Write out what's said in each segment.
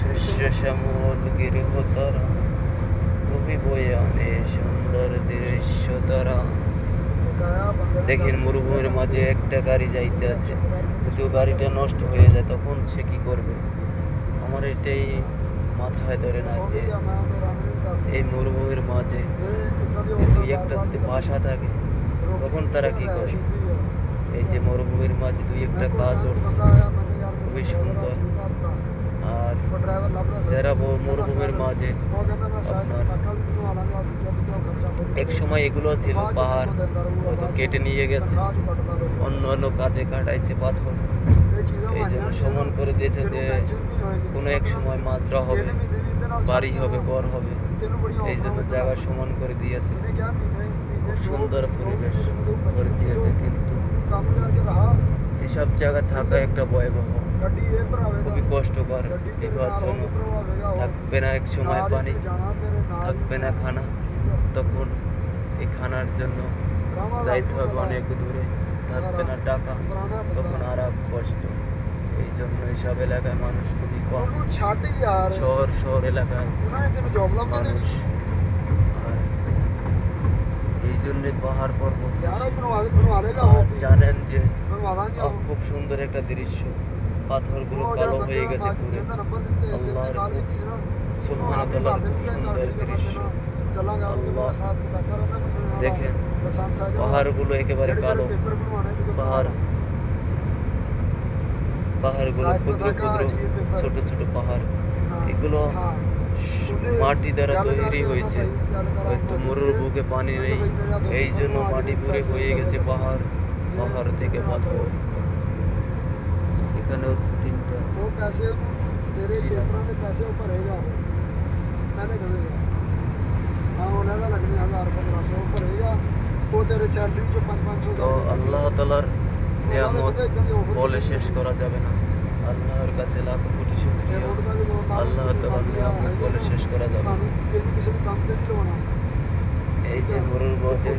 শস্য শ্যামল গৃহতারা, কবি বয়ে আনে সুন্দর দৃশ্য তারা। দেখেন মরুভূমির মাঝে একটা গাড়ি যাইতে আছে, যদি গাড়িটা নষ্ট হয়ে যায় তখন সে কি করবে? আমার এটাই মাথায় ধরে না যে এই মরুভূমির মাঝে যে দুই একটা যদি বাসা থাকে তখন তারা কি করে? এই যে মরুভূমির মাঝে দুই একটা গাছ উঠছে, খুবই সুন্দর। আর যারা মরুভূমির মাঝে আপনার এক সময় এগুলো ছিল পাহাড়, হয়তো কেটে নিয়ে গেছে, অন্য অন্য কাজে কাটাইছে পাথর, এই জন্য সমান করে দিয়েছে যে কোনো এক সময় মাজরা হবে, বাড়ি হবে, ঘর হবে, এই জন্য জায়গা সমান করে দিয়েছে। খুব সুন্দর পরিবেশ করে দিয়েছে, কিন্তু এসব জায়গা থাকা একটা ভয়াবহ, খুবই কষ্টকর। দেখার জন্য থাকবে না এক সময় পানি, থাকবে না খানা, তখন এই খানার জন্য যাইতে হবে অনেক দূরে, থাকবে না টাকা, তখন আর এক কষ্ট। এই জন্য এইসব এলাকায় মানুষ খুবই কম, শহর এলাকায় মানুষ। আর এই জন্যে পাহাড় পর্বত জানেন যে খুব সুন্দর একটা দৃশ্য, পাথরগুলো কালো হয়ে গেছে পুরো। আল্লাহর সুবহানাল্লাহ, খুব সুন্দর দৃশ্য। দেখেন পাহাড়গুলো একেবারে কালো, পাহাড়গুলো ক্ষুদ্র ক্ষুদ্র ছোট ছোট পাহাড়, এগুলো মাটি দ্বারা তৈরি হয়েছে, হয়তো মরুর বুকে পানি নেই, এই জন্য মাটি পুরে হয়ে গেছে পাহাড়, পাহাড় থেকে পাথর। এখানেও তিনটা তো আল্লাহ তাআলার নিয়ামত বলে শেষ করা যাবে না। আল্লাহর কাছে লাখো কোটি শুকরিয়া, আল্লাহ তাআলার নিয়ামত বলে শেষ করা যাবে না। এই যে মরুর মাঝে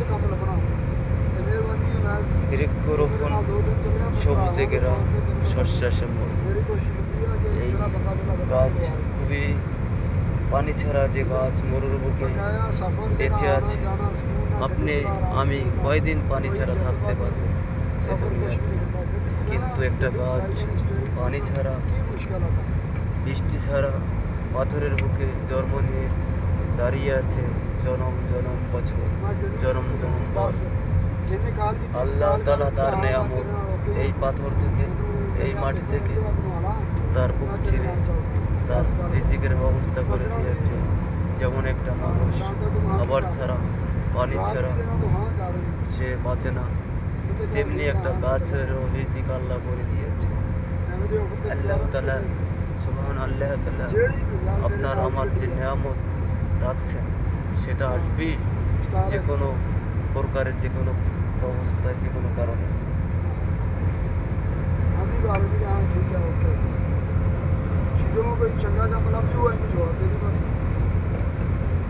বৃক্ষরোপণ, সবুজে ঘেরা শস্য শ্যামল, এই গাছ খুবই পানি ছাড়া যে গাছ মরুর বুকে বেঁচে আছে, আপনি আমি কয়দিন পানি ছাড়া থাকতে পারবো? কিন্তু একটা গাছ পানি ছাড়া, বৃষ্টি ছাড়া পাথরের বুকে জন্ম নিয়ে দাঁড়িয়ে আছে জনম জনম বছর, জনম জনম বছর। আল্লাহ তাআলা তার নিয়ামত এই পাথর থেকে, এই মাটি থেকে তার বুক ছিঁড়ে তার রিজিকের ব্যবস্থা করে দিয়েছে। যেমন একটা মানুষ খাবার ছাড়া, পানি ছাড়া সে বাঁচে না, তেমনি একটা গাছেরও রিজিক আল্লাহ করে দিয়েছে। আল্লাহ তাআলা সুবহানাল্লাহ তাআলা আপনার আমার যে নিয়ামত রাখছেন সেটা আসবেই যে কোনো প্রকারের, যে কোনো অবস্থায়, যে কোনো কারণে।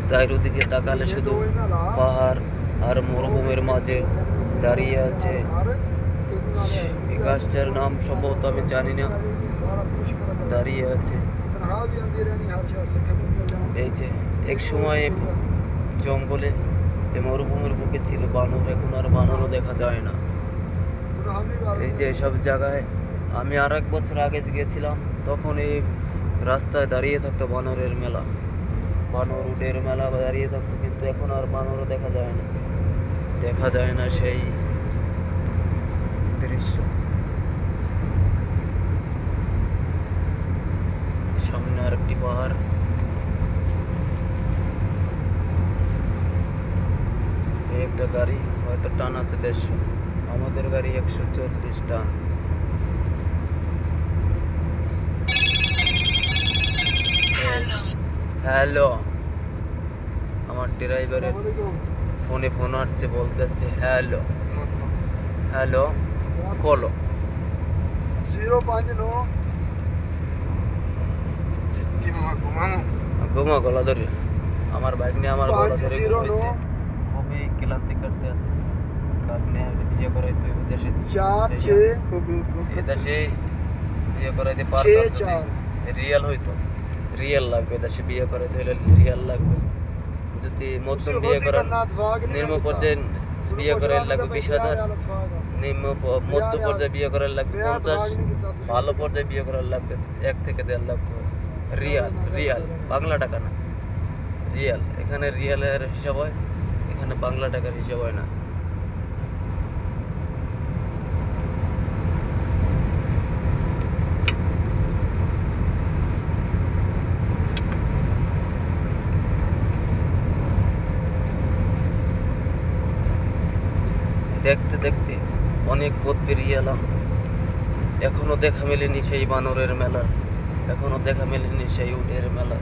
চারিদিকে তাকালে শুধু পাহাড় আর মরুভূমির মাঝে দাঁড়িয়ে আছে এই গাছটার নাম সম্ভবত আমি জানি না, দাঁড়িয়ে আছে। এই যে এক সময় জঙ্গলে এই মরুভূমির বুকে ছিল বানর, এখন আর বানরও দেখা যায় না। এই যে সব জায়গায় আমি আর এক বছর আগে গেছিলাম, তখন এই রাস্তায় দাঁড়িয়ে থাকতো বানরের মেলা, বানর উটের মেলা দাঁড়িয়ে থাকতো, কিন্তু এখন আর বানরও দেখা যায় না, দেখা যায় না সেই দৃশ্য। সামনে আর একটি পাহাড়, একটা গাড়ি হয়তো টান আছে 150, আমাদের গাড়ি 140 টান। হ্যালো, আমার ড্রাইভারের ফোনে ফোন আসছে, বলতে হচ্ছে হ্যালো হ্যালো কলো 059 কি ঘুমা গলা ধরে, আমার বাইক নিয়ে আমার গলা ধরে ঘুমাইছে, খুবই ক্লান্তি করতে আছে। বাইক নিয়ে বিয়ে করাইতে দেশে, এদেশে বিয়ে করাইতে পারতাম যদি রিয়েল হইতো, রিয়েল লাগবে, দেশে বিয়ে করে তাহলে রিয়েল লাগবে। যদি মধ্যম বিয়ে করেন, নিম্ন পর্যায়ে বিয়ে করার লাগবে 20,000, মধ্য পর্যায়ে বিয়ে করার লাগবে 50, ভালো পর্যায়ে বিয়ে করার লাগবে 1 থেকে 1.5 লাখ। রিয়াল, বাংলা টাকা না, রিয়াল। এখানে রিয়ালের হিসাব হয়, এখানে বাংলা টাকার হিসাব হয় না। দেখতে দেখতে অনেক পথ পেরিয়ে এলাম, এখনো দেখা মেলেনি সেই বানরের মেলা, এখনো দেখা মেলেনি সেই উটের মেলা।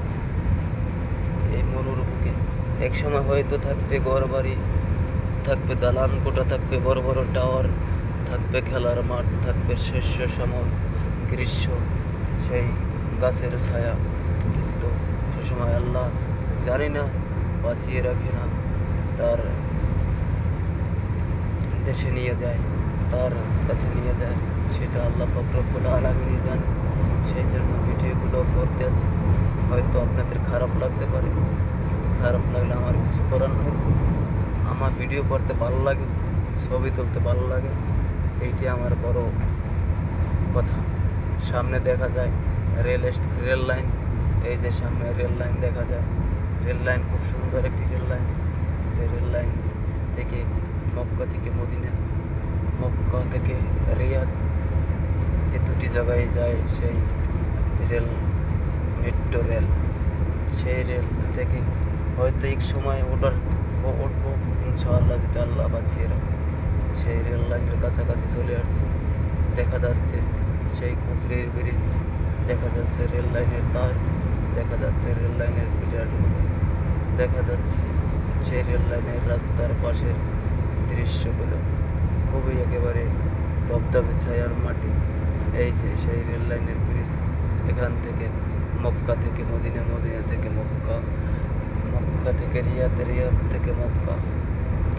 এই মরুর বুকে একসময় হয়তো থাকবে ঘর বাড়ি, থাকবে দালান কোঠা, থাকবে বড় বড় টাওয়ার, থাকবে খেলার মাঠ, থাকবে শস্য শ্যামল গ্রীষ্ম সেই গাছের ছায়া। কিন্তু সে সময় আল্লাহ জানি না বাঁচিয়ে রাখে না, তার দেশে নিয়ে যায়, তার কাছে নিয়ে যায়, সেটা আল্লাহ পাক রব্বুল আলামিনই জানে। সেই জন্য ভিডিওগুলো করতে আছে। হয়তো আপনাদের খারাপ লাগতে পারে, খারাপ লাগলে আমার কিছু করার নেই। আমার ভিডিও করতে ভালো লাগে, ছবি তুলতে ভালো লাগে, এইটি আমার বড় কথা। সামনে দেখা যায় রেল লাইন, এই যে সামনে রেল লাইন দেখা যায়, রেল লাইন খুব সুন্দর একটি রেল লাইন। যে রেল লাইন থেকে মক্কা থেকে মদিনা, মক্কা থেকে রিয়াদ, এই দুটি জায়গায় যায় সেই রেল, মেট্রো রেল। সেই রেল থেকে হয়তো এক সময় উঠবো ইনশাআল্লাহ, যদি আল্লাহ বাঁচিয়ে রাখে। সেই রেল লাইনের কাছাকাছি চলে আসছে, দেখা যাচ্ছে সেই কুফরির ব্রিজ, দেখা যাচ্ছে রেল লাইনের তার, দেখা যাচ্ছে রেল লাইনের পিলারগুলো, দেখা যাচ্ছে সেই রেল লাইনের রাস্তার পাশের দৃশ্যগুলো, খুবই একেবারে দবদবে ছায়ার মাটি। এই যে সেই রেল লাইনের ব্রিজ, এখান থেকে মক্কা থেকে মদিনা, মদিনা থেকে মক্কা, মক্কা থেকে রিয়াদ, রিয়াদ থেকে মক্কা,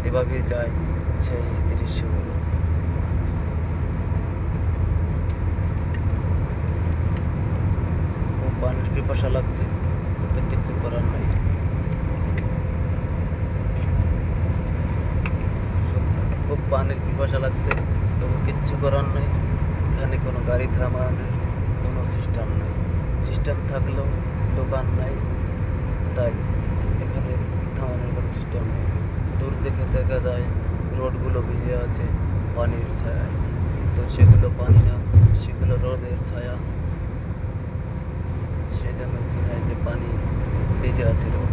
এভাবে যায় সেই দৃশ্যগুলো। খুব পানির পিপাসা লাগছে, তো কিছু করার নাই। খুব পানির পিপাসা লাগছে, তবু কিচ্ছু করার নেই। এখানে কোনো গাড়ি থামানোর কোনো সিস্টেম নেই, সিস্টেম থাকলেও দোকান নাই, তাই এখানে থামানোর কোনো সিস্টেম নেই। দূর দেখে দেখা যায় রোডগুলো ভিজে আছে পানির ছায়ায়, কিন্তু সেগুলো পানি না, সেগুলো রোদের ছায়া। সেই জন্য চিনায় যে পানি ভিজে আছে রোড।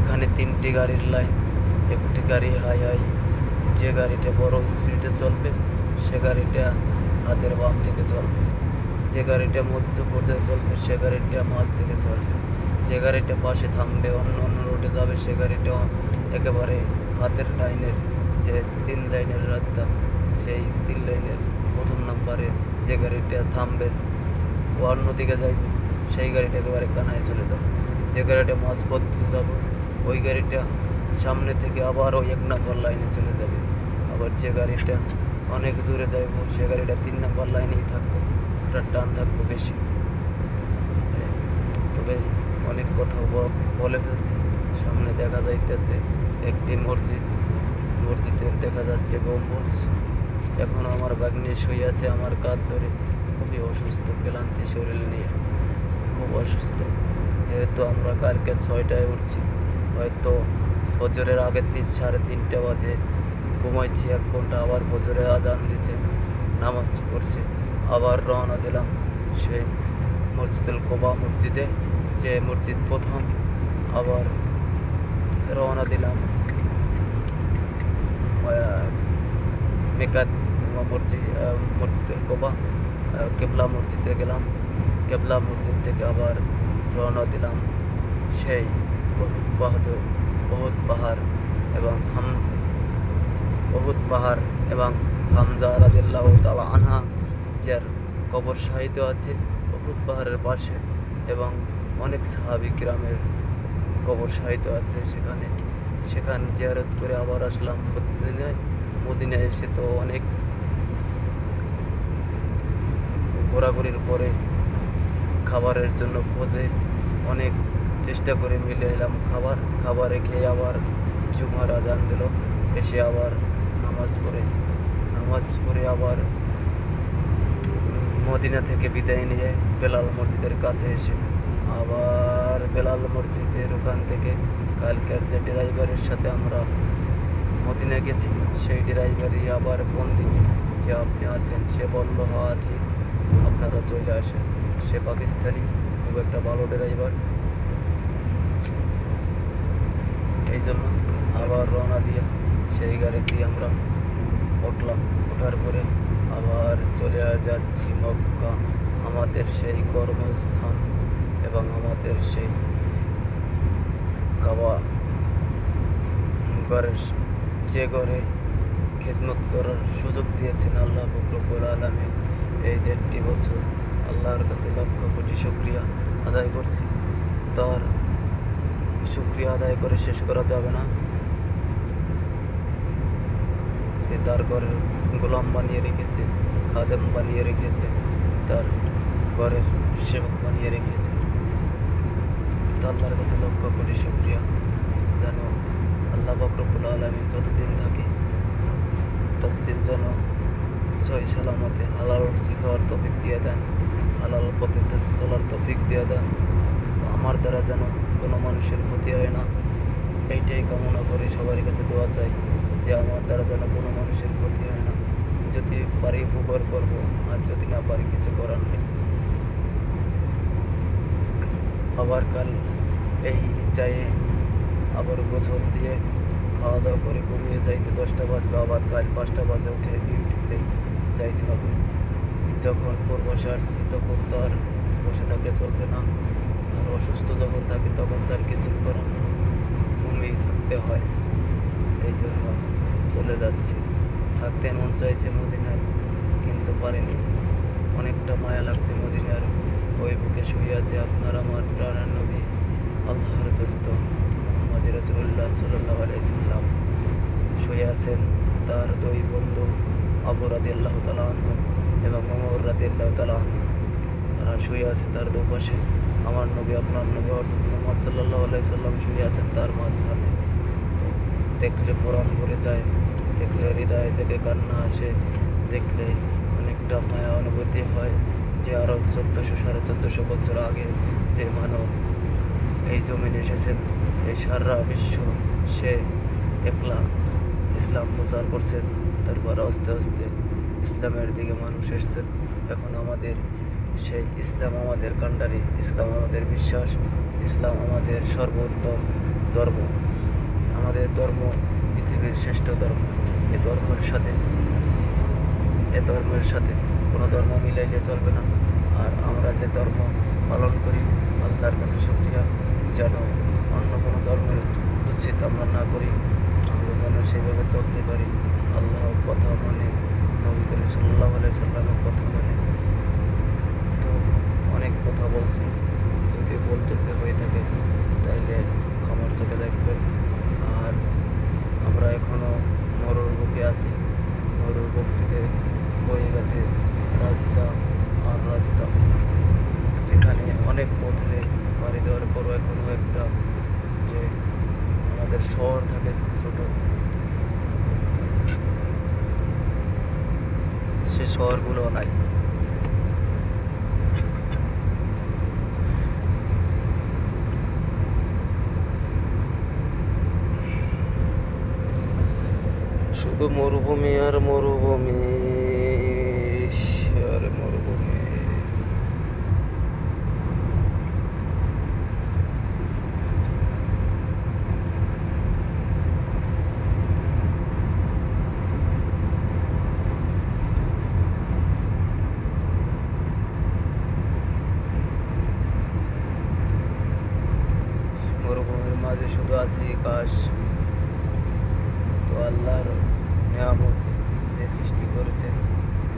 এখানে 3টি গাড়ির লাইন, একটি গাড়ি হাই, যে গাড়িটা বড় স্পিডে চলবে সে গাড়িটা হাতের বাম থেকে চলবে, যে গাড়িটা মধ্য পর্যায়ে চলবে সে গাড়িটা মাঝ থেকে চলবে, যে গাড়িটা পাশে থামবে অন্য রোডে যাবে সে গাড়িটা একেবারে হাতের লাইনের, যে 3 লাইনের রাস্তা সেই 3 লাইনের প্রথম নাম্বারে যে গাড়িটা থামবে অন্যদিকে যাইবে সেই গাড়িটা একেবারে কানায় চলে যাবে। যে গাড়িটা মাঝ পথে যাবে ওই গাড়িটা সামনে থেকে আবার ওই 1 নম্বর লাইনে চলে যাবে। আবার যে গাড়িটা অনেক দূরে যাইব সে গাড়িটা 3 নম্বর লাইনেই থাকবে, ওটার টান থাকবে বেশি। তবে অনেক কথা বলে ফেলছি। সামনে দেখা যাইতেছে একটি মসজিদ, মসজিদের দেখা যাচ্ছে গম্বুজ। এখনও আমার বাগ্নি শুয়ে আছে আমার কাঁধ ধরে, খুবই অসুস্থ, ক্লান্তি শরীর নিয়ে, খুব অসুস্থ। যেহেতু আমরা কালকে 6টায় উঠছি, হয়তো ফজরের আগে 3-3:30 বাজে ঘুমাইছি 1 ঘন্টা, আবার ফজরে আজান দিছে, নামাজ পড়ছে, আবার রওনা দিলাম সেই মসজিদুল কোবা মসজিদে, যে মসজিদ প্রথম। আবার রওনা দিলাম মেকাত মসজিদুল কোবা, কেবলা মসজিদে গেলাম, কেবলা মসজিদ থেকে আবার রওনা দিলাম সেই বহুত পাহাড় এবং হামজা রাদিয়াল্লাহু তাআলা আনহা যার কবর শাহিদ আছে বহুত পাহাড়ের পাশে, এবং অনেক সাহাবী কিরামের কবর শাহিদ আছে সেখানে জিয়ারত করে আবার আসলাম মদিনায়। মদিনায় এসে তো অনেক ঘোরাঘুরির পরে খাবারের জন্য খোঁজে অনেক চেষ্টা করে মিলে এলাম খাবারে খেয়ে আবার জুমার আজান দিল। এসে আবার নামাজ পড়ে আবার মদিনা থেকে বিদায় নিয়ে বেলাল মসজিদের কাছে এসে আবার বেলাল মসজিদের ওখান থেকে কালকের যে ড্রাইভারের সাথে আমরা মদিনা গেছি সেই ড্রাইভারই আবার ফোন দিচ্ছি যে আপনি আছেন। সে বলল হ্যাঁ আছি, আপনারা চলে আসেন। সে পাকিস্তানি, খুব একটা ভালো ড্রাইভার। এই জন্য আবার রওনা দিয়ে সেই গাড়িতে আমরা উঠলাম। ওঠার পরে আবার চলে যাচ্ছি মক্কা, আমাদের সেই কর্মস্থান এবং আমাদের সেই কাবা ঘরের যে ঘরে খিদমত করার সুযোগ দিয়েছেন আল্লাহ পাক রব্বুল আলামিন। এই 1.5 বছর আল্লাহর কাছে লক্ষ কোটি শুকরিয়া আদায় করছি। তার শুকরিয়া আদায় করে শেষ করা যাবে না। সে তার ঘরের গোলাম বানিয়ে রেখেছে, খাদেম বানিয়ে রেখেছে, তার ঘরের সেবক বানিয়ে রেখেছে। তো আল্লাহর কাছে লক্ষ কোটি শুকরিয়া। যেন আল্লাহ পাক রব্বুল আলামিন যতদিন থাকি ততদিন যেন সহি সালামতে হালাল রুজি খাওয়ার তৌফিক দিয়ে দেন, হালাল পথে চলার তৌফিক দিয়ে দেন। আমার দ্বারা যেন কোনো মানুষের ক্ষতি হয় না, এইটাই কামনা করে সবার কাছে দোয়া চাই যে আমার দ্বারা যেন কোনো মানুষের ক্ষতি হয় না। যদি পারি উপকার করবো, আর যদি না পারি কিছু করার নেই। আবার কাল এই চায়ে আবার গোসল দিয়ে খাওয়া দাওয়া করে ঘুমিয়ে যাইতে 10টা বাজবে। আবার কাল 5টা বাজে উঠে ডিউটিতে যাইতে হবে। যখন বসে আসছি তখন তো আর বসে থাকলে চলবে না, আর অসুস্থ যখন থাকি তখন তার কিছু করার নেই, ঘুমিয়ে থাকতে হয়। এই জন্য চলে যাচ্ছি। থাকতে মন চাইছে মদিনায়, কিন্তু পারিনি। অনেকটা মায়া লাগছে মদিনার ওই বুকে শুয়ে আছে আপনার আমার প্রাণের নবী আল্লাহর দোস্ত মুহাম্মদ রাসূলুল্লাহ সাল্লাল্লাহু আলাইহি সাল্লাম শুয়ে আছেন। তার দুই বন্ধু আবু রাদিয়াল্লাহু তাআলা আনহু এবং ওমর রাদিয়াল্লাহু তাআলা আনহু, তারা শুয়ে আছে তার দুপাশে। আমার নবী আপনার নবী হযরত মুহাম্মদ সাল্লাল্লাহু আলাইহি সাল্লাম শুয়ে আছেন তার মাঝখানে। তো দেখলে পরাণ ভরে যায়, দেখলে হৃদয় থেকে কান্না আসে, দেখলে অনেকটা মায়া অনুভূতি হয় যে আরও 1400-1450 বছর আগে যে মানব এই জমিনে এসেছেন, এই সারা বিশ্ব সে একলা ইসলাম প্রচার করছেন। তারপর আস্তে আস্তে ইসলামের দিকে মানুষ এসছেন। এখন আমাদের সেই ইসলাম আমাদের কাণ্ডারি, ইসলাম আমাদের বিশ্বাস, ইসলাম আমাদের সর্বোত্তম ধর্ম। আমাদের ধর্ম পৃথিবীর শ্রেষ্ঠ ধর্ম। এ ধর্মের সাথে কোনো ধর্ম মিলাইলে চলবে না। আর আমরা যে ধর্ম পালন করি আল্লাহর কাছে শুকরিয়া, যেন অন্য কোনো ধর্মের কুৎসিত আমরা না করি, আমরা যেন সেইভাবে চলতে পারি আল্লাহর কথা মানে, নবী করিম সাল্লাল্লাহু আলাইহি সাল্লামের কথা মানে। তো অনেক কথা বলছি, যদি বলতে হয়ে থাকে তাইলে ক্ষমার চোখে দেখবেন। আর আমরা এখনও মরুর বুকে আছি। মরুর বুক থেকে বয়ে গেছে রাস্তা আর রাস্তা, যেখানে অনেক পথে পাড়ি দেওয়ার পরও এখনও একটা যে আমাদের শহর থাকে ছোট, সে শহরগুলো নাই। শুধু মরুভূমি আর মরুভূমি আর মরুভূমি। মরুভূমির মাঝে শুধু আছে ঘাস। তো আল্লাহর নিয়ামত যে সৃষ্টি করেছেন,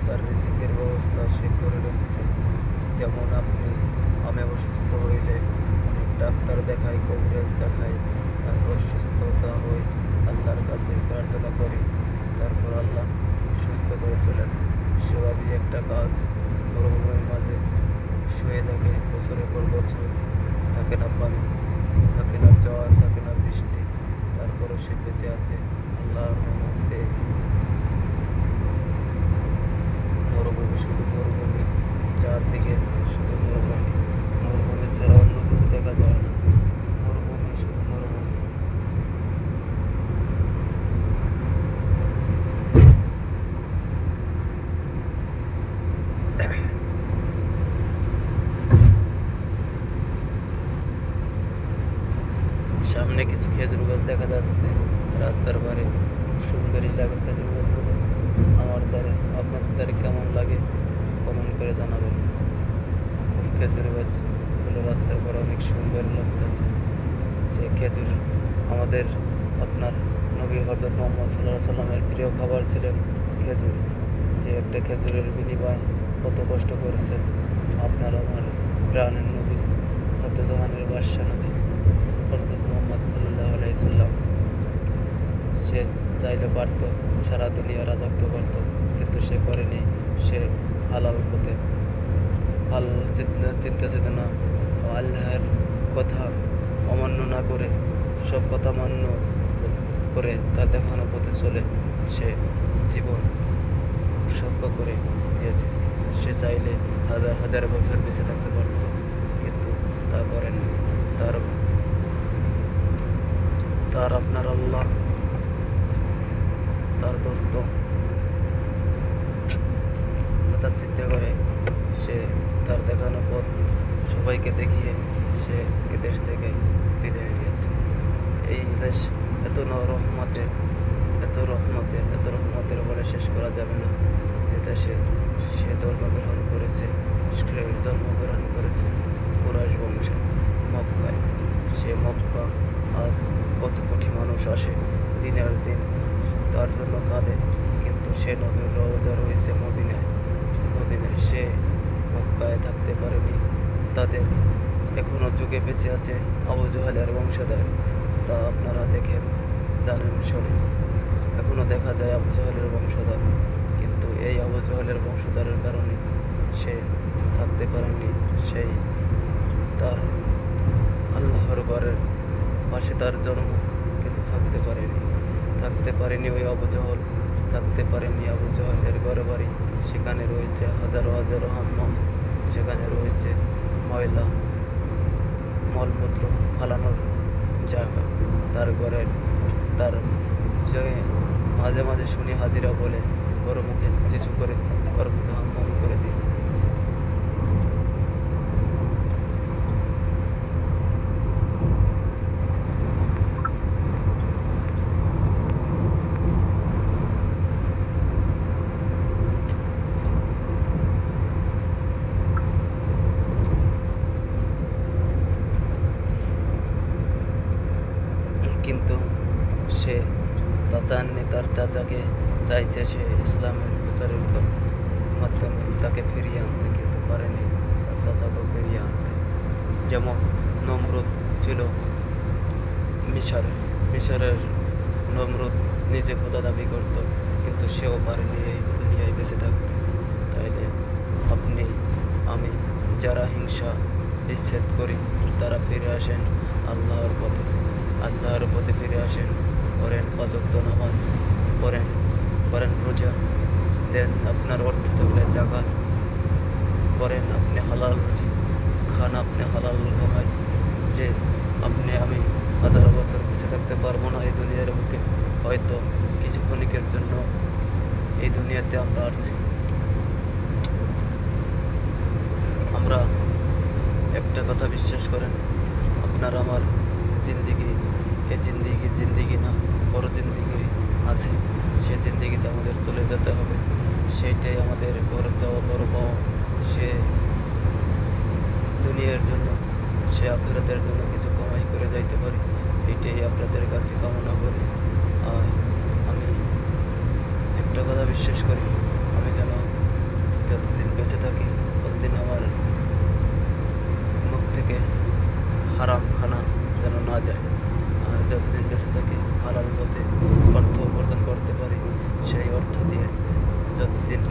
তার রিজিকের ব্যবস্থা সে করে রেখেছেন। যেমন আমি অসুস্থ হইলে অনেক ডাক্তার দেখাই, কবিরাজ দেখাই, তারপর সুস্থতা হই, আল্লাহর কাছে প্রার্থনা করি, তারপর আল্লাহ সুস্থ করে তোলেন। সেভাবেই একটা গাছ মরুভূমির মাঝে শুয়ে থাকে বছরের পর বছর, থাকে না পানি, থাকে না ঝড়, থাকে না বৃষ্টি, তারপরও সে বেঁচে আছে আল্লাহর নেমত পেয়ে। মরুভূমি, শুধু মরুভূমি, চারদিকে শুধু মরুভূমি, মরুভূমি ছাড়া অন্য কিছু দেখা যায় না, মরুভূমি, শুধু মরুভূমি। সামনে কিছু খেজুর গাছ দেখা যাচ্ছে রাস্তার ধারে, সুন্দরই লাগে খেজুর গাছগুলো। আমার দ্বারে, আপনার দ্বারে কেমন লাগে কমেন্ট করে জানাবেন। খুব খেজুর গাছগুলো রাস্তার পর অনেক সুন্দর লাগতেছে। যে খেজুর আমাদের আপনার নবী হযরত মুহাম্মদ সাল্লাল্লাহু আলাইহি সাল্লামের প্রিয় খাবার ছিলেন খেজুর। যে একটা খেজুরের বিনিময়ে কত কষ্ট করেছেন আপনার আমার প্রাণের নবী, কত জাহানের বাদশা নবী হযরত মুহাম্মদ সাল্লাল্লাহু আলাইহি সাল্লাম। সে চাইলে পারত সারা দুনিয়া রাজত্ব করত, কিন্তু সে করেনি। সে হালাল পথে, হালাল চিন্তা চেতনা ও আল্লাহর কথা অমান্য না করে, সব কথা মান্য করে তার দেখানো পথে চলে সে জীবন উৎসর্গ করে দিয়েছে। সে চাইলে হাজার হাজার বছর বেঁচে থাকতে পারত, কিন্তু তা করেননি। তার আপনার আল্লাহ, তার দোস্ত কথা চিন্তা করে সে তার দেখানো পথ সবাইকে দেখিয়ে সে এদেশ থেকে বিদায় নিয়েছে। এই দেশ এত রহমতের, এত রহমতের, এত রহমতের বলে শেষ করা যাবে না। যে দেশে সে জন্মগ্রহণ করেছে, কুরাইশ বংশে, মক্কায়। সে মক্কা আজ কত কোটি মানুষ আসে দিনের দিন তার জন্য কাঁদে, কিন্তু সে নবীর রওজা রয়েছে মদিনায়। সে মক্কায় থাকতে পারেনি। তাদের এখনো যুগে বেঁচে আছে আবু জাহেলের বংশধর, তা আপনারা দেখেন, জানেন, শোনেন। এখনো দেখা যায় আবু জাহেলের বংশধর, কিন্তু এই আবু জাহেলের বংশধরের কারণে সে থাকতে পারেনি। সেই তার আল্লাহর ঘরের পাশে তার জন্ম, কিন্তু থাকতে পারেনি ওই আবু জাহেল, থাকতে পারেনি আবু জাহেলের ঘরে বাড়ি। সেখানে রয়েছে হাজারো হাজারো হাম্মাম, সেখানে রয়েছে ময়লা মলমূত্র ফালানোর জায়গা। তার ঘরের তার যে মাঝে মাঝে শুনি হাজিরা বলে ওর মুখে শিশু করে দিই, ওর মুখে হাম্মাম করে দিই। কিন্তু সে তা চাননি। তার চাচাকে চাইছে সে ইসলামের প্রচারের মাধ্যমে তাকে ফিরিয়ে আনতে, কিন্তু পারেনি তার চাচাকেও ফিরিয়ে আনতে। যেমন নমরুদ ছিল মিশরের নমরুদ নিজে খোদা দাবি করত, কিন্তু সেও পারেনি এই দুনিয়ায় বেঁচে থাকতে। তাইলে আপনি আমি যারা হিংসা বিচ্ছেদ করি তারা ফিরে আসেন আল্লাহর পথে ফিরে আসেন। করেন 5 ওয়াক্ত নামাজ, করেন রোজা, দেন আপনার অর্থ থাকলে জাকাত, করেন আপনি হালাল রুজি, খান আপনি হালাল কামাই। যে আপনি আমি হাজার বছর বেঁচে থাকতে পারবো না এই দুনিয়ার বুকে, হয়তো কিছু ক্ষণিকের জন্য এই দুনিয়াতে আমরা আসছি। আমরা একটা কথা বিশ্বাস করেন, আপনার আমার জিন্দিগি এই জিন্দিগি না, বড় জিন্দিগি আছে। সে জিন্দিগিতে আমাদের চলে যেতে হবে, সেইটাই আমাদের বড় যাওয়া, বড় পাওয়া। সে দুনিয়ার জন্য, সে আখিরাতের জন্য কিছু কামাই করে যাইতে পারি, এইটাই আপনাদের কাছে কামনা করি। আর আমি একটা কথা বিশ্বাস করি, আমি যেন যতদিন বেঁচে থাকি ততদিন আমার মুখ থেকে হারাম খানা যেন না যায়। আর যতদিন বেঁচে থাকি হালাল পথে অর্থ উপার্জন করতে পারি, সেই অর্থ দিয়ে যতদিন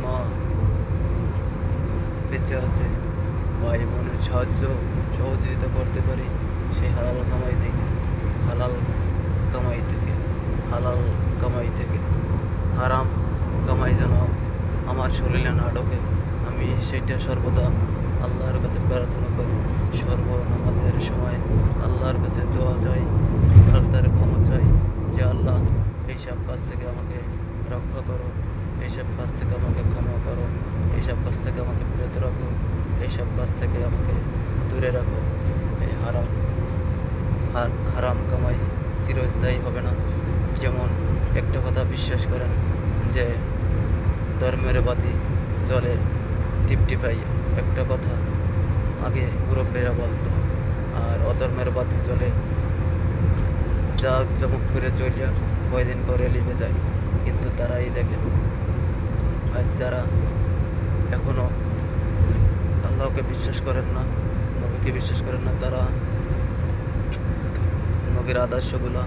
বেঁচে আছে, ভাই বোনের সাহায্য সহযোগিতা করতে পারি সেই হালাল কামাই থেকে, হালাল কামাই থেকে, হালাল কামাই থেকে। হারাম কামাই যেন আমার শরীরে না ঢোকে, আমি সেটা সর্বদা আল্লাহর কাছে প্রার্থনা করি। নামাজের সময় আল্লাহর কাছে দোয়া চাই, আল্লাহর ক্ষমা চাই যে আল্লাহ এইসব কাজ থেকে আমাকে রক্ষা করো, এইসব কাজ থেকে আমাকে ক্ষমা করো, এইসব কাজ থেকে আমাকে বিরত রাখো, এইসব কাজ থেকে আমাকে দূরে রাখো। এই হারাম কামাই চিরস্থায়ী হবে না। যেমন একটা কথা বিশ্বাস করেন যে ধর্মের বাতি জলে টিপটিপাইয়া, একটা কথা আগে মুরব্বীরা বলতো, আর অধর্মের বাতি জলে জমক করে জ্বলিয়া কয়দিন পরে লিভে যায়। কিন্তু তারাই দেখেন, আর যারা এখনো আল্লাহকে বিশ্বাস করেন না, নবীকে বিশ্বাস করেন না, তারা নবীর আদর্শগুলো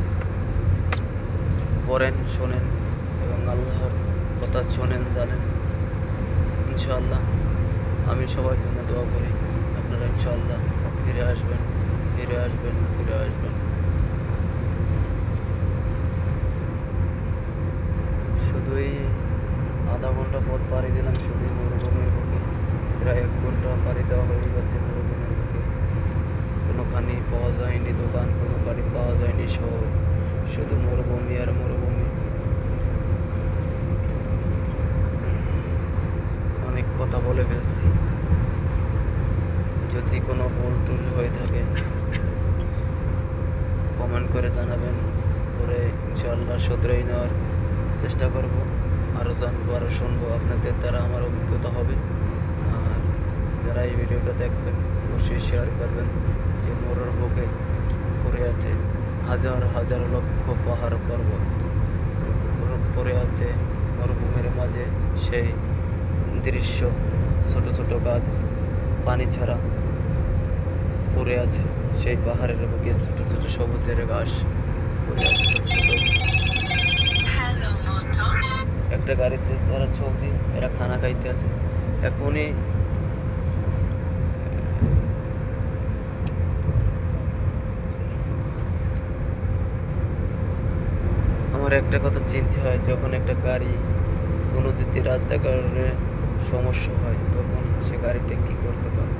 পড়েন, শোনেন এবং আল্লাহর কথা শোনেন, জানেন। ইনশাআল্লাহ আমি সবার জন্য দোয়া করি, আপনারা ইনশাআল্লাহ ফিরে আসবেন, ফিরে আসবেন, ফিরে আসবেন। শুধুই আধা ঘন্টা পথ পাড়ি দিলাম, শুধুই মরুভূমির বুকে। প্রায় 1 ঘন্টা পাড়ি দেওয়া হয়ে গেছে মরুভূমির বুকে। কোনোখানি পাওয়া যায়নি দোকান, কোনো গাড়ি পাওয়া যায়নি শহর, শুধু মরুভূমি আর মরুভূমি। অনেক কথা বলে ফেলছি, যদি কোনো ভুল টুল হয়ে থাকে কমেন্ট করে জানাবেন, পরে ইনশাআল্লাহ শুধরে নেওয়ার চেষ্টা করব। আরও জানবো, আরও শুনবো, আপনাদের দ্বারা আমার অভিজ্ঞতা হবে। আর যারা এই ভিডিওটা দেখবেন অবশ্যই শেয়ার করবেন যে মরুর বুকে পড়ে আছে হাজার হাজার লক্ষ পাহাড় পর্বত, পড়ে আছে মরুভূমির মাঝে সেই দৃশ্য, ছোট ছোট গাছ পানি ছাড়া পড়ে আছে সেই পাহাড়ের বুকে, ছোট ছোট সবুজের ঘাস পড়ে আছে, ছোট ছোট। একটা গাড়িতে তারা চলতি, এরা খানা খাইতে আছে এখনই। আমার একটা কথা চিন্তা হয়, যখন একটা গাড়ি কোনো যদি রাস্তাঘাটে সমস্যা হয় তখন সে গাড়িটা কী করতে পারে।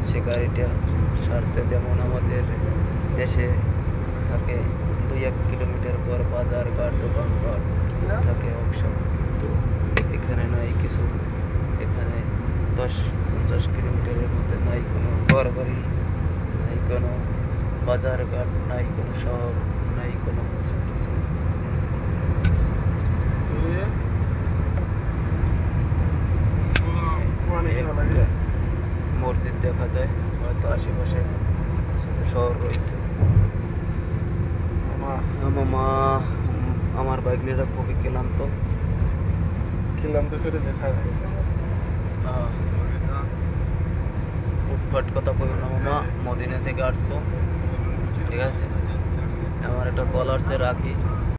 সে গাড়িটা সারতে যেমন আমাদের দেশে থাকে 2-1 কিলোমিটার পর বাজার ঘাট, দোকানপাট থাকে অবসর, কিন্তু এখানে নাই কিছু। এখানে 10-50 কিলোমিটারের মধ্যে নাই কোনো ঘর বাড়ি, নাই কোনো বাজার ঘাট, নাই কোনো শহর, নাই কোনো কিছু। মসজিদ দেখা যায়, হয়তো আশেপাশে ছোট শহর রয়েছে। মামা আমার বাইক নিয়ে খুবই ক্লান্ত করে লেখা হয়েছে। উঠফাট কথা কইও না মামা, মদিনা থেকে আসছো, ঠিক আছে? আমার একটা কল আসছে, রাখি।